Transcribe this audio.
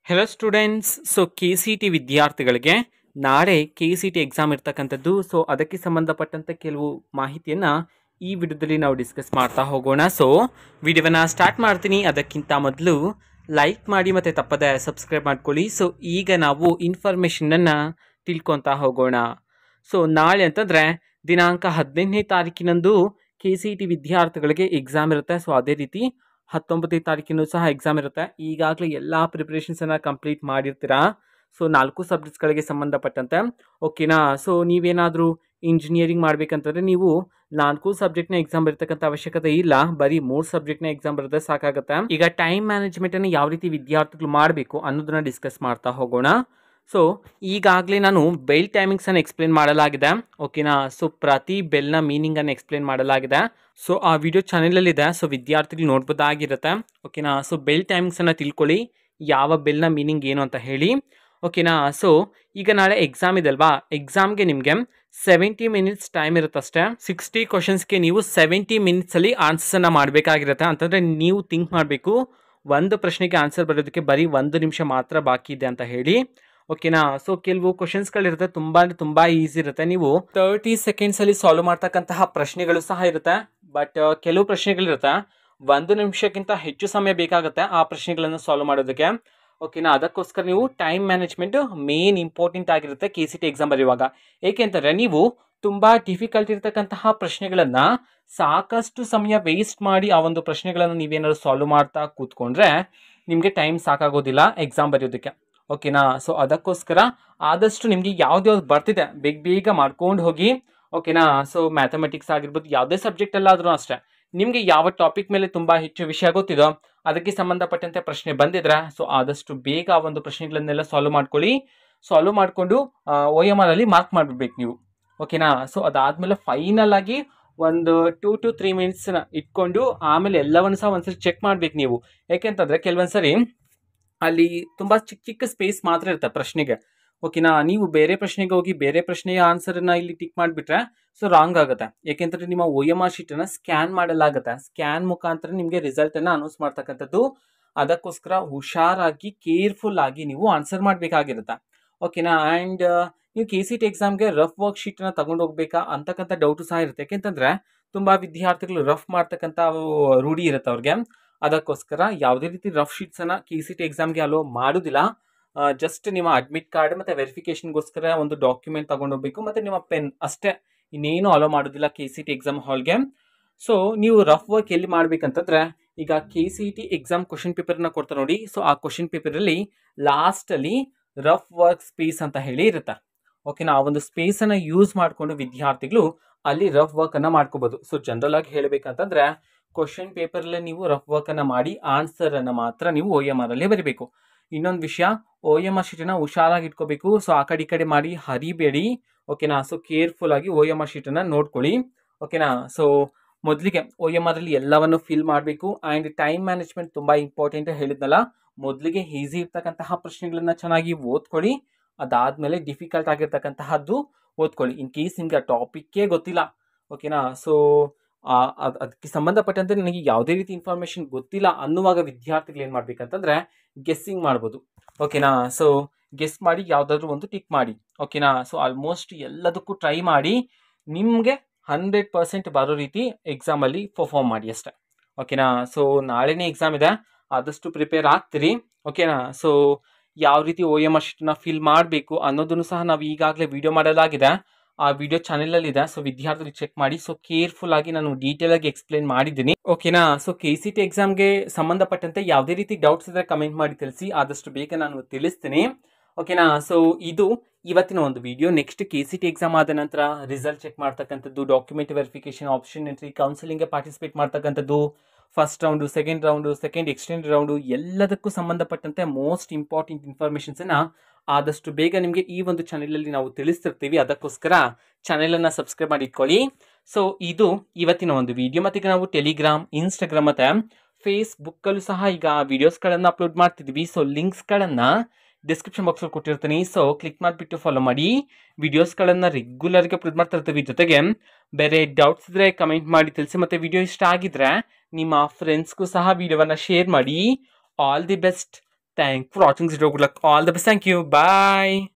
Hello students. K C T ವಿದ್ಯಾರ್ಥಿಗಳಿಗೆ ನಾಳೆ K C T exam ಇರ್ತಕ್ಕಂಥದ್ದು. ಅದಕ್ಕೆ ಸಂಬಂಧಪಟ್ಟಂತೆ ಕೆಲವು ಮಾಹಿತಿಯನ್ನು ಈ ವಿಡಿಯೋದಲ್ಲಿ ನಾವು ಡಿಸ್ಕಸ್ ಮಾಡ್ತಾ ಹೋಗೋಣ. ವಿಡಿಯೋವನ್ನು ಸ್ಟಾರ್ಟ್ ಮಾಡ್ತೀನಿ. ಅದಕ್ಕಿಂತ ಮೊದಲು ಲೈಕ್ ಮಾಡಿ ಮತ್ತು ತಪ್ಪದೆ ಸಬ್ಸ್ಕ್ರೈಬ್ ಮಾಡ್ಕೊಳ್ಳಿ. ಈಗ ನಾವು ಇನ್ಫಾರ್ಮೇಷನನ್ನು ತಿಳ್ಕೊತಾ ಹೋಗೋಣ. ನಾಳೆ ಅಂತಂದರೆ ದಿನಾಂಕ 18ನೇ ತಾರೀಕಿನಂದು ಕೆ ಸಿ ಟಿ ವಿದ್ಯಾರ್ಥಿಗಳಿಗೆ ಎಕ್ಸಾಮ್ ಇರುತ್ತೆ. ಅದೇ ರೀತಿ 19ನೇ ತಾರೀಕಿನೂ ಸಹ ಎಕ್ಸಾಮ್ ಇರುತ್ತೆ. ಈಗಾಗಲೇ ಎಲ್ಲ ಪ್ರಿಪ್ರೇಷನ್ಸನ್ನು ಕಂಪ್ಲೀಟ್ ಮಾಡಿರ್ತೀರಾ. 4 ಸಬ್ಜೆಕ್ಟ್ಸ್ಗಳಿಗೆ ಸಂಬಂಧಪಟ್ಟಂತೆ ಓಕೆನಾ. ನೀವೇನಾದರೂ ಇಂಜಿನಿಯರಿಂಗ್ ಮಾಡಬೇಕಂತಂದರೆ ನೀವು 4 ಸಬ್ಜೆಕ್ಟ್ನ ಎಕ್ಸಾಮ್ ಬರ್ತಕ್ಕಂಥ ಅವಶ್ಯಕತೆ ಇಲ್ಲ. ಬರೀ 3 ಸಬ್ಜೆಕ್ಟ್ನ ಎಕ್ಸಾಮ್ ಬರೆದ್ರೆ ಸಾಕಾಗುತ್ತೆ. ಈಗ ಟೈಮ್ ಮ್ಯಾನೇಜ್ಮೆಂಟನ್ನು ಯಾವ ರೀತಿ ವಿದ್ಯಾರ್ಥಿಗಳು ಮಾಡಬೇಕು ಅನ್ನೋದನ್ನ ಡಿಸ್ಕಸ್ ಮಾಡ್ತಾ ಹೋಗೋಣ. ಈಗಾಗಲೇ ನಾನು ಬೆಲ್ ಟೈಮಿಂಗ್ಸನ್ನು ಎಕ್ಸ್ಪ್ಲೇನ್ ಮಾಡಲಾಗಿದೆ ಓಕೆನಾ. ಪ್ರತಿ ಬೆಲ್ನ ಮೀನಿಂಗನ್ನು ಎಕ್ಸ್ಪ್ಲೇನ್ ಮಾಡಲಾಗಿದೆ. ಆ ವಿಡಿಯೋ ಚಾನೆಲಲ್ಲಿದೆ. ವಿದ್ಯಾರ್ಥಿಗಳು ನೋಡ್ಬೋದಾಗಿರುತ್ತೆ ಓಕೆನಾ. ಬೆಲ್ ಟೈಮಿಂಗ್ಸನ್ನು ತಿಳ್ಕೊಳ್ಳಿ, ಯಾವ ಬೆಲ್ನ ಮೀನಿಂಗ್ ಏನು ಅಂತ ಹೇಳಿ ಓಕೆನಾ. ಈಗ ನಾಳೆ ಎಕ್ಸಾಮ್ ಇದೆ ಅಲ್ವಾ. ಎಕ್ಸಾಮ್ಗೆ ನಿಮಗೆ 70 ಮಿನಿಟ್ಸ್ ಟೈಮ್ ಇರುತ್ತಷ್ಟೇ. 60 ಕ್ವಶನ್ಸ್ಗೆ ನೀವು 70 ಮಿನಿಟ್ಸಲ್ಲಿ ಆನ್ಸರ್ಸನ್ನು ಮಾಡಬೇಕಾಗಿರುತ್ತೆ. ಅಂತಂದರೆ ನೀವು ಥಿಂಕ್ ಮಾಡಬೇಕು, ಒಂದು ಪ್ರಶ್ನೆಗೆ ಆನ್ಸರ್ ಬರೋದಕ್ಕೆ ಬರೀ 1 ನಿಮಿಷ ಮಾತ್ರ ಬಾಕಿ ಇದೆ ಅಂತ ಹೇಳಿ ಓಕೆನಾ. ಕೆಲವು ಕ್ವಶನ್ಸ್ಗಳಿರುತ್ತೆ, ತುಂಬ ಈಸಿ ಇರುತ್ತೆ. ನೀವು 30 ಸೆಕೆಂಡ್ಸಲ್ಲಿ ಸಾಲ್ವ್ ಮಾಡ್ತಕ್ಕಂತಹ ಪ್ರಶ್ನೆಗಳು ಸಹ ಇರುತ್ತೆ. ಬಟ್ ಕೆಲವು ಪ್ರಶ್ನೆಗಳಿರುತ್ತೆ 1 ನಿಮಿಷಕ್ಕಿಂತ ಹೆಚ್ಚು ಸಮಯ ಬೇಕಾಗುತ್ತೆ ಆ ಪ್ರಶ್ನೆಗಳನ್ನು ಸಾಲ್ವ್ ಮಾಡೋದಕ್ಕೆ ಓಕೆನಾ. ಅದಕ್ಕೋಸ್ಕರ ನೀವು ಟೈಮ್ ಮ್ಯಾನೇಜ್ಮೆಂಟ್ ಮೇನ್ ಇಂಪಾರ್ಟೆಂಟ್ ಆಗಿರುತ್ತೆ ಕೆ ಸಿ ಟಿ ಎಕ್ಸಾಮ್ ಬರೆಯುವಾಗ. ಏಕೆಂದರೆ ನೀವು ತುಂಬ ಡಿಫಿಕಲ್ಟ್ ಇರ್ತಕ್ಕಂತಹ ಪ್ರಶ್ನೆಗಳನ್ನು ಸಾಕಷ್ಟು ಸಮಯ ವೇಸ್ಟ್ ಮಾಡಿ ಆ ಒಂದು ಪ್ರಶ್ನೆಗಳನ್ನು ನೀವೇನಾದ್ರು ಸಾಲ್ವ್ ಮಾಡ್ತಾ ಕೂತ್ಕೊಂಡ್ರೆ ನಿಮಗೆ ಟೈಮ್ ಸಾಕಾಗೋದಿಲ್ಲ ಎಕ್ಸಾಮ್ ಬರೆಯೋದಕ್ಕೆ ಓಕೆನಾ. ಅದಕ್ಕೋಸ್ಕರ ಆದಷ್ಟು ನಿಮಗೆ ಯಾವ್ದು ಬರ್ತಿದೆ ಬೇಗ ಮಾಡ್ಕೊಂಡು ಹೋಗಿ ಓಕೆನಾ. ಮ್ಯಾಥಮೆಟಿಕ್ಸ್ ಆಗಿರ್ಬೋದು, ಯಾವುದೇ ಸಬ್ಜೆಕ್ಟಲ್ಲಾದ್ರೂ ಅಷ್ಟೇ, ನಿಮಗೆ ಯಾವ ಟಾಪಿಕ್ ಮೇಲೆ ತುಂಬ ಹೆಚ್ಚು ವಿಷಯ ಗೊತ್ತಿದೋ ಅದಕ್ಕೆ ಸಂಬಂಧಪಟ್ಟಂತೆ ಪ್ರಶ್ನೆ ಬಂದಿದ್ರೆ ಆದಷ್ಟು ಬೇಗ ಆ ಒಂದು ಪ್ರಶ್ನೆಗಳನ್ನೆಲ್ಲ ಸಾಲ್ವ್ ಮಾಡ್ಕೊಳ್ಳಿ. ಸಾಲ್ವ್ ಮಾಡಿಕೊಂಡು OMR ಅಲ್ಲಿ ಮಾರ್ಕ್ ಮಾಡಿಬಿಡ್ಬೇಕು ನೀವು ಓಕೆನಾ. ಅದಾದಮೇಲೆ ಫೈನಲ್ ಆಗಿ ಒಂದು 2 to 3 ಮಿನಿಟ್ಸ್ನ ಇಟ್ಕೊಂಡು ಆಮೇಲೆ ಎಲ್ಲವನ್ನು ಸಹ ಒಂದ್ಸರಿ ಚೆಕ್ ಮಾಡ್ಬೇಕು ನೀವು. ಯಾಕೆಂತಂದರೆ ಕೆಲವೊಂದ್ಸರಿ ಅಲ್ಲಿ ತುಂಬ ಚಿಕ್ಕ ಸ್ಪೇಸ್ ಮಾತ್ರ ಇರುತ್ತೆ ಪ್ರಶ್ನೆಗೆ ಓಕೆನಾ. ನೀವು ಬೇರೆ ಪ್ರಶ್ನೆಗೆ ಹೋಗಿ ಬೇರೆ ಪ್ರಶ್ನೆಯ ಆನ್ಸರನ್ನು ಇಲ್ಲಿ ಟಿಕ್ ಮಾಡಿಬಿಟ್ರೆ ರಾಂಗ್ ಆಗುತ್ತೆ. ಯಾಕೆಂದರೆ ನಿಮ್ಮ OMR ಶೀಟನ್ನು ಸ್ಕ್ಯಾನ್ ಮಾಡಲಾಗುತ್ತೆ. ಸ್ಕ್ಯಾನ್ ಮುಖಾಂತರ ನಿಮಗೆ ರಿಸಲ್ಟನ್ನು ಅನೌನ್ಸ್ ಮಾಡ್ತಕ್ಕಂಥದ್ದು. ಅದಕ್ಕೋಸ್ಕರ ಹುಷಾರಾಗಿ ಕೇರ್ಫುಲ್ ಆಗಿ ನೀವು ಆನ್ಸರ್ ಮಾಡಬೇಕಾಗಿರುತ್ತೆ ಓಕೆನಾ. ಆ್ಯಂಡ್ ನೀವು ಕೆ ಸಿ ಟಿ ಎಕ್ಸಾಮ್ಗೆ ರಫ್ ವರ್ಕ್ ಶೀಟನ್ನು ತಗೊಂಡು ಹೋಗ್ಬೇಕಾ ಅಂತಕ್ಕಂಥ ಡೌಟು ಸಹ ಇರುತ್ತೆ. ಯಾಕೆಂತಂದರೆ ತುಂಬ ವಿದ್ಯಾರ್ಥಿಗಳು ರಫ್ ಮಾಡ್ತಕ್ಕಂಥ ರೂಢಿ ಇರುತ್ತೆ ಅವ್ರಿಗೆ. ಅದಕ್ಕೋಸ್ಕರ ಯಾವುದೇ ರೀತಿ ರಫ್ ಶೀಟ್ಸನ್ನು ಕೆ ಸಿ ಟಿ ಎಕ್ಸಾಮ್ಗೆ ಅಲೋ ಮಾಡೋದಿಲ್ಲ. ಜಸ್ಟ್ ನಿಮ್ಮ ಅಡ್ಮಿಟ್ ಕಾರ್ಡ್ ಮತ್ತು ವೆರಿಫಿಕೇಷನ್ಗೋಸ್ಕರ ಒಂದು ಡಾಕ್ಯುಮೆಂಟ್ ತೊಗೊಂಡೋಗ್ಬೇಕು ಮತ್ತು ನಿಮ್ಮ ಪೆನ್ ಅಷ್ಟೇ, ಇನ್ನೇನು ಅಲೋ ಮಾಡೋದಿಲ್ಲ ಕೆ ಸಿ ಟಿ ಎಕ್ಸಾಮ್ ಹಾಲ್ಗೆ. ನೀವು ರಫ್ ವರ್ಕ್ ಎಲ್ಲಿ ಮಾಡಬೇಕಂತಂದರೆ, ಈಗ K C T exam question ಪೇಪರ್ನ ಕೊಡ್ತಾರೆ ನೋಡಿ. ಆ ಕ್ವಶನ್ ಪೇಪರಲ್ಲಿ ಲಾಸ್ಟಲ್ಲಿ ರಫ್ ವರ್ಕ್ ಸ್ಪೇಸ್ ಅಂತ ಹೇಳಿ ಇರುತ್ತೆ ಓಕೆನಾ. ಆ ಒಂದು ಸ್ಪೇಸನ್ನು ಯೂಸ್ ಮಾಡಿಕೊಂಡು ವಿದ್ಯಾರ್ಥಿಗಳು ಅಲ್ಲಿ ರಫ್ ವರ್ಕನ್ನು ಮಾಡ್ಕೋಬೋದು. ಜನರಲ್ ಆಗಿ ಹೇಳಬೇಕಂತಂದರೆ ಕ್ವಶನ್ ಪೇಪರಲ್ಲೇ ನೀವು ರಫ್ ವರ್ಕನ್ನು ಮಾಡಿ ಆನ್ಸರನ್ನು ಮಾತ್ರ ನೀವು OMR ಅಲ್ಲೇ ಬರೀಬೇಕು. ಇನ್ನೊಂದು ವಿಷಯ, OMR ಶೀಟನ್ನು ಹುಷಾರಾಗಿ ಇಟ್ಕೋಬೇಕು. ಆ ಕಡೆ ಮಾಡಿ ಹರಿಬೇಡಿ ಓಕೆನಾ. ಕೇರ್ಫುಲ್ ಆಗಿ OMR ಶೀಟನ್ನು ನೋಡ್ಕೊಳ್ಳಿ ಓಕೆನಾ. ಮೊದಲಿಗೆ OMR ಅಲ್ಲಿ ಎಲ್ಲವನ್ನು ಫಿಲ್ ಮಾಡಬೇಕು. ಆ್ಯಂಡ್ ಟೈಮ್ ಮ್ಯಾನೇಜ್ಮೆಂಟ್ ತುಂಬ ಇಂಪಾರ್ಟೆಂಟ್ ಹೇಳಿದ್ನಲ್ಲ. ಮೊದಲಿಗೆ ಈಸಿ ಇರ್ತಕ್ಕಂತಹ ಪ್ರಶ್ನೆಗಳನ್ನು ಚೆನ್ನಾಗಿ ಓದ್ಕೊಳ್ಳಿ. ಅದಾದಮೇಲೆ ಡಿಫಿಕಲ್ಟ್ ಆಗಿರ್ತಕ್ಕಂತಹದ್ದು ಓದ್ಕೊಳ್ಳಿ. ಇನ್ ಕೇಸ್ ನಿಮಗೆ ಆ ಟಾಪಿಕ್ಕೇ ಗೊತ್ತಿಲ್ಲ ಓಕೆನಾ. ಅದಕ್ಕೆ ಸಂಬಂಧಪಟ್ಟಂತೆ ನನಗೆ ಯಾವುದೇ ರೀತಿ ಇನ್ಫಾರ್ಮೇಷನ್ ಗೊತ್ತಿಲ್ಲ ಅನ್ನುವಾಗ ವಿದ್ಯಾರ್ಥಿಗಳು ಏನು ಮಾಡಬೇಕಂತಂದರೆ ಗೆಸ್ಸಿಂಗ್ ಮಾಡ್ಬೋದು ಓಕೆನಾ. ಗೆಸ್ ಮಾಡಿ ಯಾವುದಾದ್ರೂ ಒಂದು ಟಿಕ್ ಮಾಡಿ ಓಕೆನಾ. ಆಲ್ಮೋಸ್ಟ್ ಎಲ್ಲದಕ್ಕೂ ಟ್ರೈ ಮಾಡಿ ನಿಮಗೆ 100% ಬರೋ ರೀತಿ ಎಕ್ಸಾಮಲ್ಲಿ ಪರ್ಫಾರ್ಮ್ ಮಾಡಿ ಅಷ್ಟೇ ಓಕೆನಾ. ನಾಳೆನೇ ಎಕ್ಸಾಮ್ ಇದೆ, ಆದಷ್ಟು ಪ್ರಿಪೇರ್ ಆಗ್ತೀರಿ ಓಕೆನಾ. ಯಾವ ರೀತಿ OMR ಶೀಟನ್ನ ಫಿಲ್ ಮಾಡಬೇಕು ಅನ್ನೋದನ್ನು ಸಹ ನಾವು ಈಗಾಗಲೇ ವಿಡಿಯೋ ಮಾಡಲಾಗಿದೆ. ಆ ವಿಡಿಯೋ ಚಾನೆಲಲ್ಲಿದೆ. ವಿದ್ಯಾರ್ಥಿಗಳು ಚೆಕ್ ಮಾಡಿ. ಕೇರ್ಫುಲ್ ಆಗಿ ನಾನು ಡೀಟೇಲ್ ಆಗಿ ಎಕ್ಸ್ಪ್ಲೇನ್ ಮಾಡಿದ್ದೀನಿ ಓಕೆನಾ. ಕೆ ಸಿ ಟಿ ಎಕ್ಸಾಮ್ಗೆ ಸಂಬಂಧಪಟ್ಟಂತೆ ಯಾವುದೇ ರೀತಿ ಡೌಟ್ಸ್ ಇದ್ದರೆ ಕಮೆಂಟ್ ಮಾಡಿ ತಿಳಿಸಿ, ಆದಷ್ಟು ಬೇಗ ನಾನು ತಿಳಿಸ್ತೀನಿ ಓಕೆನಾ. ಇದು ಇವತ್ತಿನ ಒಂದು video. Next K C T exam ಆದ ನಂತರ ರಿಸಲ್ಟ್ ಚೆಕ್ ಮಾಡ್ತಕ್ಕಂಥದ್ದು, ಡಾಕ್ಯುಮೆಂಟ್ ವೆರಿಫಿಕೇಶನ್, ಆಪ್ಷನ್ ಎಂಟ್ರಿ, ಕೌನ್ಸಿಲಿಂಗ್ಗೆ ಪಾರ್ಟಿಸಿಪೇಟ್ ಮಾಡ್ತಕ್ಕಂಥದ್ದು, first round, second extend round, ಎಲ್ಲದಕ್ಕೂ ಸಂಬಂಧಪಟ್ಟಂತೆ ಮೋಸ್ಟ್ ಇಂಪಾರ್ಟೆಂಟ್ ಇನ್ಫಾರ್ಮೇಷನ್ಸನ್ನು ಆದಷ್ಟು ಬೇಗ ನಿಮಗೆ ಈ ಒಂದು ಚಾನೆಲಲ್ಲಿ ನಾವು ತಿಳಿಸ್ತಿರ್ತೀವಿ. ಅದಕ್ಕೋಸ್ಕರ ಚಾನೆಲನ್ನು ಸಬ್ಸ್ಕ್ರೈಬ್ ಮಾಡಿ ಇಟ್ಕೊಳ್ಳಿ. ಇದು ಇವತ್ತಿನ ಒಂದು ವಿಡಿಯೋ. ಮತ್ತು ಈಗ ನಾವು ಟೆಲಿಗ್ರಾಮ್, ಇನ್ಸ್ಟಾಗ್ರಾಮ್ ಮತ್ತು ಫೇಸ್ಬುಕ್ಕಲ್ಲೂ ಸಹ ಈಗ ವಿಡಿಯೋಸ್ಗಳನ್ನು ಅಪ್ಲೋಡ್ ಮಾಡ್ತಿದ್ವಿ. ಲಿಂಕ್ಸ್ಗಳನ್ನು ಡಿಸ್ಕ್ರಿಪ್ಷನ್ ಬಾಕ್ಸಲ್ಲಿ ಕೊಟ್ಟಿರ್ತೀನಿ. ಕ್ಲಿಕ್ ಮಾಡಿಬಿಟ್ಟು ಫಾಲೋ ಮಾಡಿ. ವಿಡಿಯೋಸ್ಗಳನ್ನು ರೆಗ್ಯುಲರ್ಗೆ ಅಪ್ಲೋಡ್ ಮಾಡ್ತಾ ಇರ್ತೀವಿ. ಜೊತೆಗೆ ಬೇರೆ ಡೌಟ್ಸ್ ಇದ್ದರೆ ಕಮೆಂಟ್ ಮಾಡಿ ತಿಳಿಸಿ. ಮತ್ತು ವಿಡಿಯೋ ಇಷ್ಟ ಆಗಿದ್ರೆ ನಿಮ್ಮ ಫ್ರೆಂಡ್ಸ್ಗೂ ಸಹ ವಿಡಿಯೋವನ್ನು ಶೇರ್ ಮಾಡಿ. All the best. Thank for watching this video. Good luck, all the best, thank you, bye.